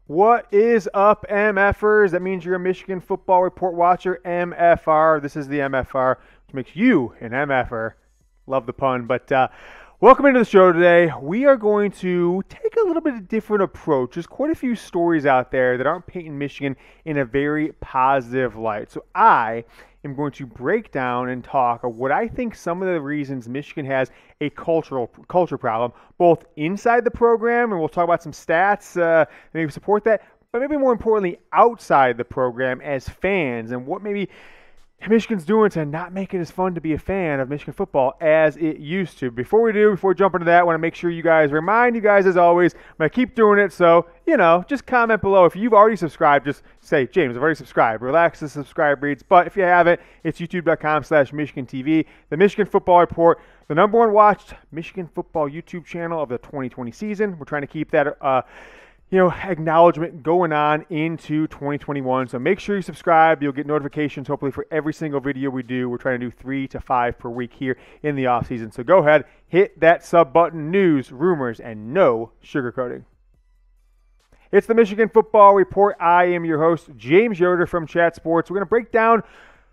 What is up, MFR'S? That means you're a Michigan Football Report watcher, MFR. This is the MFR, which makes you an MFR. Love the pun, but welcome into the show today. We are going to take a little bit of a different approach. There's quite a few stories out there that aren't painting Michigan in a very positive light. So I am going to break down and talk of what I think some of the reasons Michigan has a culture problem, both inside the program, and we'll talk about some stats, maybe support that, but maybe more importantly, outside the program as fans, and what maybe Michigan's doing to not make it as fun to be a fan of Michigan football as it used to. Before we jump into that, I want to make sure remind you guys, as always, I'm going to keep doing it. So, just comment below. If you've already subscribed, just say, James, I've already subscribed. Relax the subscribe reads. But if you haven't, it's youtube.com/Michigan TV. The Michigan Football Report, the number one watched Michigan football YouTube channel of the 2020 season. We're trying to keep that acknowledgement going on into 2021. So make sure you subscribe. You'll get notifications hopefully for every single video we do. We're trying to do 3 to 5 per week here in the offseason. So go ahead, hit that sub button. News, rumors, and no sugarcoating. It's the Michigan Football Report. I am your host, James Yoder from Chat Sports. We're going to break down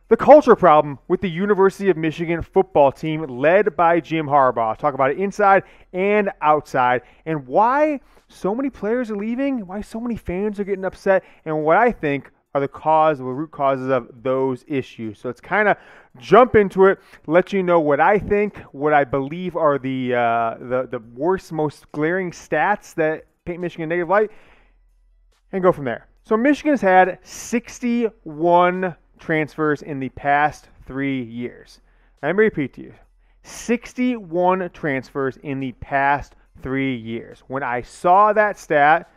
the culture problem with the University of Michigan football team led by Jim Harbaugh. Talk about it inside and outside, and why so many players are leaving, why so many fans are getting upset, and what I think are the root causes of those issues. So let's kind of jump into it, let you know what I think, what I believe are the worst, most glaring stats that paint Michigan in a negative light, and go from there. So Michigan's had 61 transfers in the past 3 years. Let me repeat to you. 61 transfers in the past 3 years. When I saw that stat,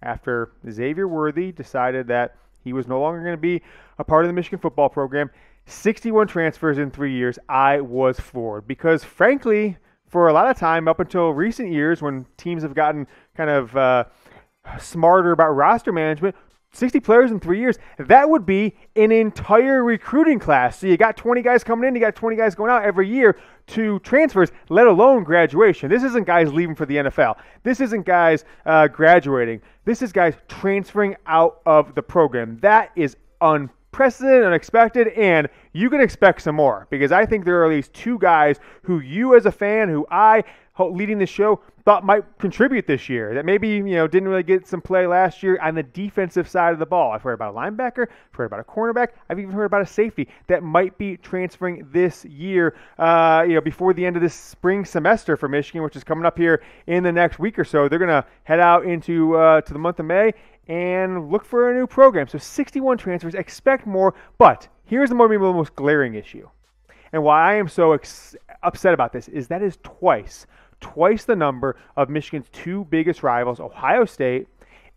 after Xavier decided that he was no longer going to be a part of the Michigan football program, 61 transfers in 3 years, I was floored. Because frankly, for a lot of time, up until recent years, when teams have gotten kind of smarter about roster management, 60 players in 3 years, that would be an entire recruiting class. So you got 20 guys coming in, you got 20 guys going out every year to transfers, let alone graduation. This isn't guys leaving for the NFL. This isn't guys graduating. This is guys transferring out of the program. That is unprecedented, unexpected, and you can expect some more, because I think there are at least 2 guys who you as a fan, who I, leading the show, thought might contribute this year, that maybe didn't really get some play last year on the defensive side of the ball. I've heard about a linebacker, I've heard about a cornerback, I've even heard about a safety that might be transferring this year, before the end of this spring semester for Michigan, which is coming up here in the next week or so. They're going to head out into to the month of May and look for a new program. So 61 transfers, expect more, but here's maybe the most glaring issue. And why I am so upset about this is that is twice the number of Michigan's 2 biggest rivals, Ohio State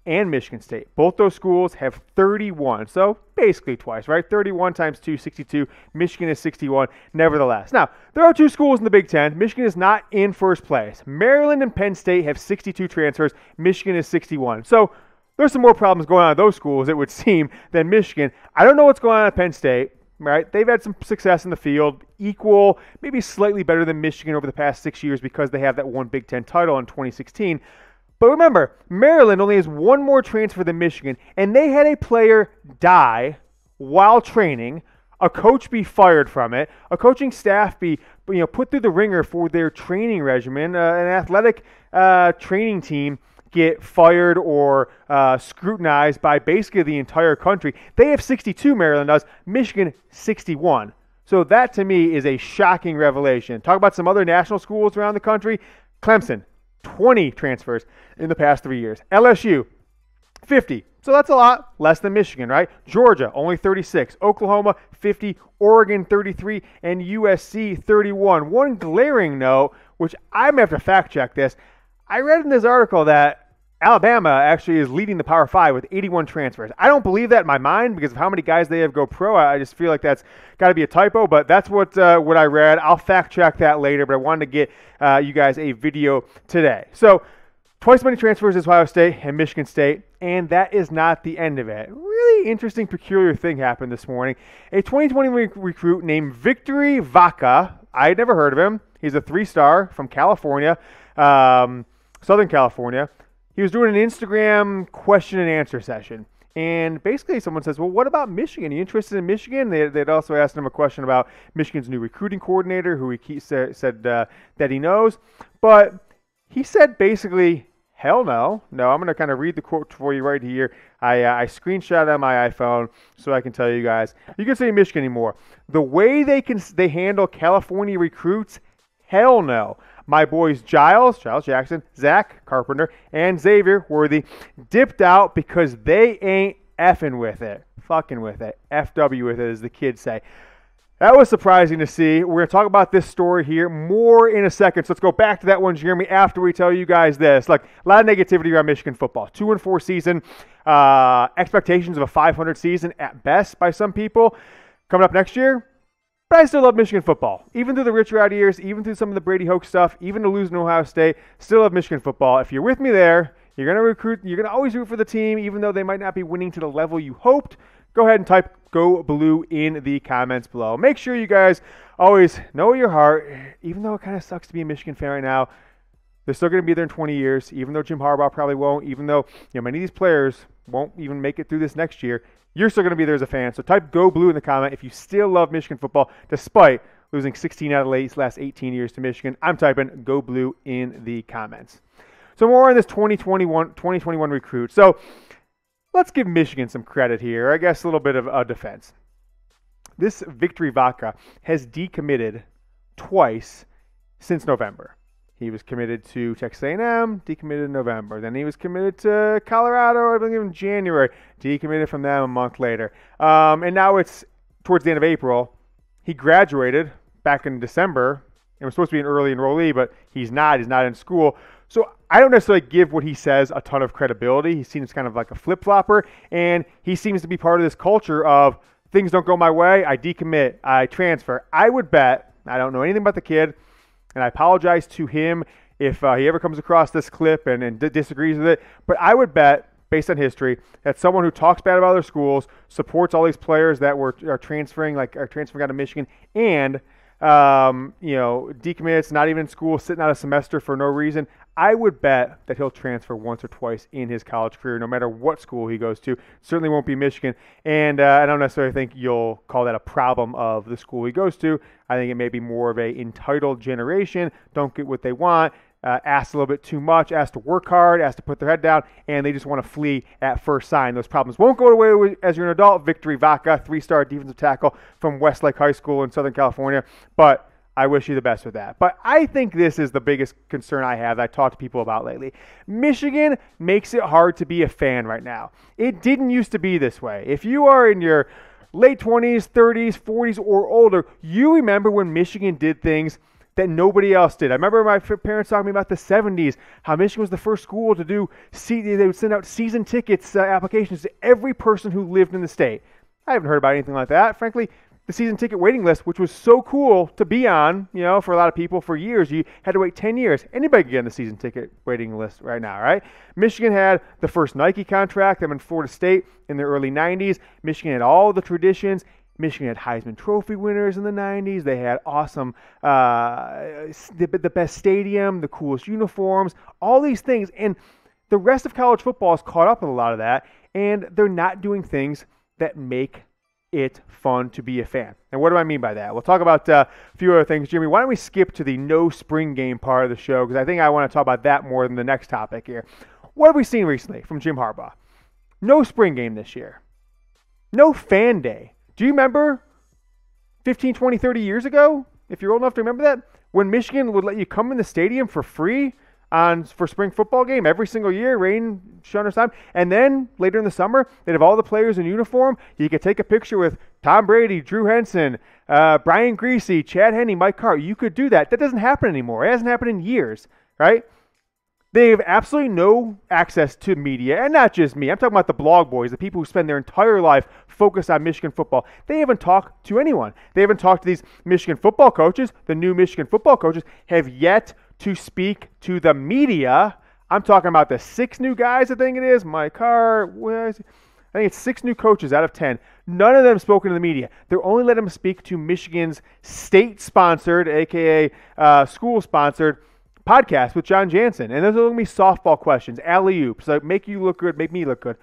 and Michigan State. Both those schools have 31, so basically twice, right? 31 times 2, 62. Michigan is 61, nevertheless. Now, there are 2 schools in the Big Ten. Michigan is not in first place. Maryland and Penn State have 62 transfers. Michigan is 61. So there's some more problems going on at those schools, it would seem, than Michigan. I don't know what's going on at Penn State. Right, they've had some success in the field, equal, maybe slightly better than Michigan over the past 6 years because they have that one Big Ten title in 2016. But remember, Maryland only has 1 more transfer than Michigan, and they had a player die while training, a coach be fired from it, a coaching staff be put through the ringer for their training regimen, an athletic training team get fired or scrutinized by basically the entire country. They have 62, Maryland does. Michigan, 61. So that, to me, is a shocking revelation. Talk about some other national schools around the country. Clemson, 20 transfers in the past 3 years. LSU, 50. So that's a lot less than Michigan, right? Georgia, only 36. Oklahoma, 50. Oregon, 33. And USC, 31. One glaring note, which I'm going to have to fact check this. I read in this article that Alabama actually is leading the Power 5 with 81 transfers. I don't believe that in my mind because of how many guys they have go pro. I just feel like that's got to be a typo, but that's what I read. I'll fact check that later, but I wanted to get you guys a video today. So twice as many transfers as Ohio State and Michigan State, and that is not the end of it. Really interesting, peculiar thing happened this morning. A 2020 recruit named Victory Vaka, I had never heard of him. He's a 3-star from California. Southern California. He he was doing an Instagram question and answer session. And basically someone says, well, what about Michigan? Are you interested in Michigan? They'd also asked him a question about Michigan's new recruiting coordinator, who he said that he knows. But he said basically, hell no. No, I'm going to kind of read the quote for you right here. I screenshot it on my iPhone so I can tell you guys. You can say Michigan anymore. The way they handle California recruits, hell no. My boys Giles Jackson, Zach Carpenter, and Xavier Worthy dipped out because they ain't effing with it. Fucking with it. FW with it, as the kids say. That was surprising to see. We're going to talk about this story here more in a second. So let's go back to that one, Jeremy, after we tell you guys this. Like, a lot of negativity around Michigan football. 2-4 season. Expectations of a 500 season at best by some people. Coming up next year. But I still love Michigan football. Even through the Rich Rod years, even through some of the Brady Hoke stuff, even to losing to Ohio State, still love Michigan football. If you're with me there, you're going to recruit, you're going to always root for the team, even though they might not be winning to the level you hoped. Go ahead and type Go Blue in the comments below. Make sure you guys always know your heart, even though it kind of sucks to be a Michigan fan right now. They're still going to be there in 20 years, even though Jim Harbaugh probably won't, even though many of these players won't even make it through this next year. You're still going to be there as a fan. So type Go Blue in the comment if you still love Michigan football, despite losing 16 out of the last 18 years to Michigan. I'm typing Go Blue in the comments. So more on this 2021 recruit. So let's give Michigan some credit here. I guess a little bit of a defense. This Victory Vaka has decommitted twice since November. He was committed to Texas A&M, decommitted in November. Then he was committed to Colorado, I believe, in January, decommitted from them a month later. And now it's towards the end of April. He graduated back in December and was supposed to be an early enrollee, but he's not. He's not in school. So I don't necessarily give what he says a ton of credibility. He seems kind of like a flip-flopper, and he seems to be part of this culture of things don't go my way, I decommit, I transfer. I would bet, I don't know anything about the kid, and I apologize to him if he ever comes across this clip and disagrees with it. But I would bet, based on history, that someone who talks bad about other schools, supports all these players that are transferring out of Michigan, and decommits, not even in school, sitting out a semester for no reason. I would bet that he'll transfer once or twice in his college career, no matter what school he goes to. Certainly won't be Michigan. And I don't necessarily think you'll call that a problem of the school he goes to. I think it may be more of a entitled generation, don't get what they want, asked a little bit too much, asked to work hard, asked to put their head down, and they just want to flee at first sign. Those problems won't go away as you're an adult. Victory Vaka, 3-star defensive tackle from Westlake High School in Southern California. But I wish you the best with that. But I think this is the biggest concern I have that I talk to people about lately. Michigan makes it hard to be a fan right now. It didn't used to be this way. If you are in your late 20s, 30s, 40s, or older, you remember when Michigan did things that nobody else did. I remember my parents talking to me about the 70s, how Michigan was the first school to they would send out season tickets applications to every person who lived in the state. I haven't heard about anything like that. Frankly, the season ticket waiting list, which was so cool to be on, for a lot of people for years. You had to wait 10 years. Anybody could get on the season ticket waiting list right now, right? Michigan had the first Nike contract, them in Florida State in the early 90s. Michigan had all the traditions. Michigan had Heisman Trophy winners in the 90s. They had awesome, the best stadium, the coolest uniforms, all these things. And the rest of college football has caught up with a lot of that, and they're not doing things that make it fun to be a fan. And what do I mean by that? We'll talk about a few other things. Jimmy, why don't we skip to the no spring game part of the show, because I think I want to talk about that more than the next topic here. What have we seen recently from Jim Harbaugh? No spring game this year. No fan day. Do you remember 15, 20, 30 years ago, if you're old enough to remember that, when Michigan would let you come in the stadium for free for spring football game every single year, rain, shine or time, and then later in the summer, they'd have all the players in uniform. You could take a picture with Tom Brady, Drew Henson, Brian Griese, Chad Henne, Mike Hart. You could do that. That doesn't happen anymore. It hasn't happened in years, right? They have absolutely no access to media, and not just me. I'm talking about the blog boys, the people who spend their entire life focused on Michigan football. They haven't talked to anyone. They haven't talked to these Michigan football coaches. The new Michigan football coaches have yet to speak to the media. I'm talking about the 6 new guys, I think it is. Mike Hart, I think it's 6 new coaches out of 10. None of them spoken to the media. They're only letting them speak to Michigan's state-sponsored, a.k.a. School-sponsored, podcast with John Jansen, and those are going to be softball questions, alley-oops, like make you look good, make me look good.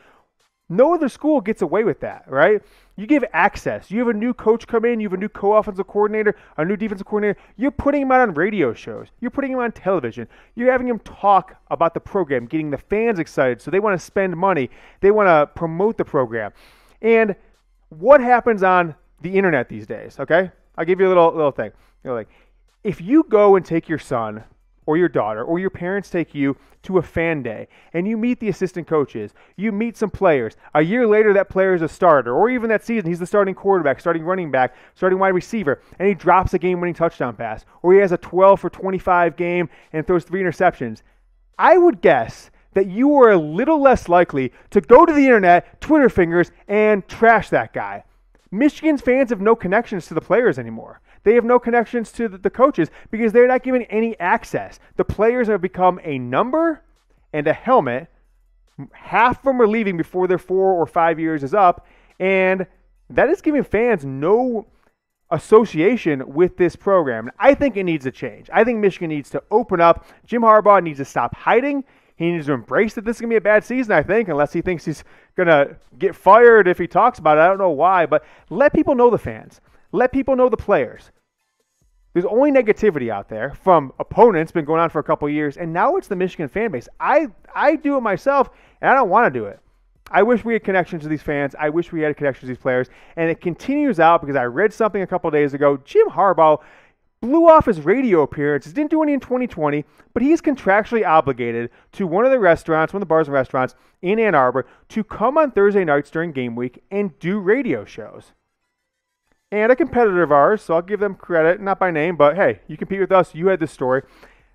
No other school gets away with that, right? You give access. You have a new coach come in. You have a new co-offensive coordinator, a new defensive coordinator. You're putting him out on radio shows. You're putting him on television. You're having him talk about the program, getting the fans excited so they want to spend money. They want to promote the program. And what happens on the internet these days, okay? I'll give you a little thing. Like, if you go and take your son or your daughter, or your parents take you to a fan day, and you meet the assistant coaches, you meet some players. A year later, that player is a starter, or even that season, he's the starting quarterback, starting running back, starting wide receiver, and he drops a game-winning touchdown pass, or he has a 12 for 25 game and throws 3 interceptions. I would guess that you are a little less likely to go to the internet, Twitter fingers, and trash that guy. Michigan's fans have no connections to the players anymore. They have no connections to the coaches because they're not given any access. The players have become a number and a helmet. Half of them are leaving before their 4 or 5 years is up, and that is giving fans no association with this program. I think it needs to change. I think Michigan needs to open up. Jim Harbaugh needs to stop hiding. He needs to embrace that this is going to be a bad season, I think, unless he thinks he's going to get fired if he talks about it. I don't know why, but let people know the fans. Let people know the players. There's only negativity out there from opponents, been going on for a couple years, and now it's the Michigan fan base. I do it myself, and I don't want to do it. I wish we had connections to these fans. I wish we had a connection to these players. And it continues out because I read something a couple days ago. Jim Harbaugh blew off his radio appearances, didn't do any in 2020, but he's contractually obligated to one of the restaurants, one of the bars and restaurants in Ann Arbor, to come on Thursday nights during game week and do radio shows. And a competitor of ours, so I'll give them credit, not by name, but hey, you compete with us, you had this story,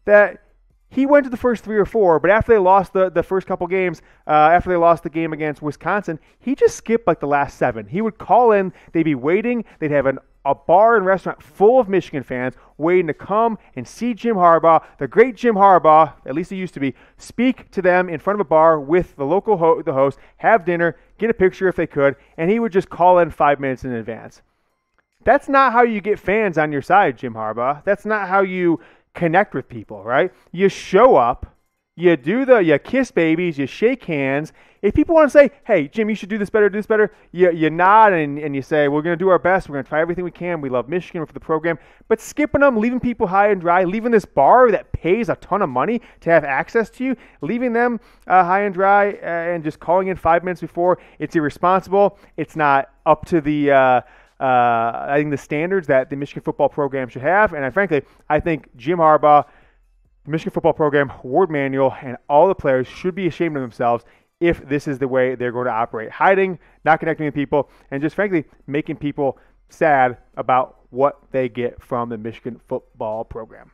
that he went to the first 3 or 4, but after they lost the first couple games, after they lost the game against Wisconsin, he just skipped like the last 7. He would call in, they'd be waiting, they'd have a bar and restaurant full of Michigan fans waiting to come and see Jim Harbaugh, the great Jim Harbaugh, at least he used to be, speak to them in front of a bar with the local the host, have dinner, get a picture if they could, and he would just call in 5 minutes in advance. That's not how you get fans on your side, Jim Harbaugh. That's not how you connect with people, right? You show up, you kiss babies, you shake hands. If people want to say, hey, Jim, you should do this better, you nod and you say, we're going to do our best. We're going to try everything we can. We love Michigan for the program. But skipping them, leaving people high and dry, leaving this bar that pays a ton of money to have access to you, leaving them high and dry and just calling in 5 minutes before, it's irresponsible. It's not up to the I think the standards that the Michigan football program should have. And frankly, I think Jim Harbaugh, the Michigan football program, Ward Manuel, and all the players should be ashamed of themselves if this is the way they're going to operate. Hiding, not connecting with people, and just frankly making people sad about what they get from the Michigan football program.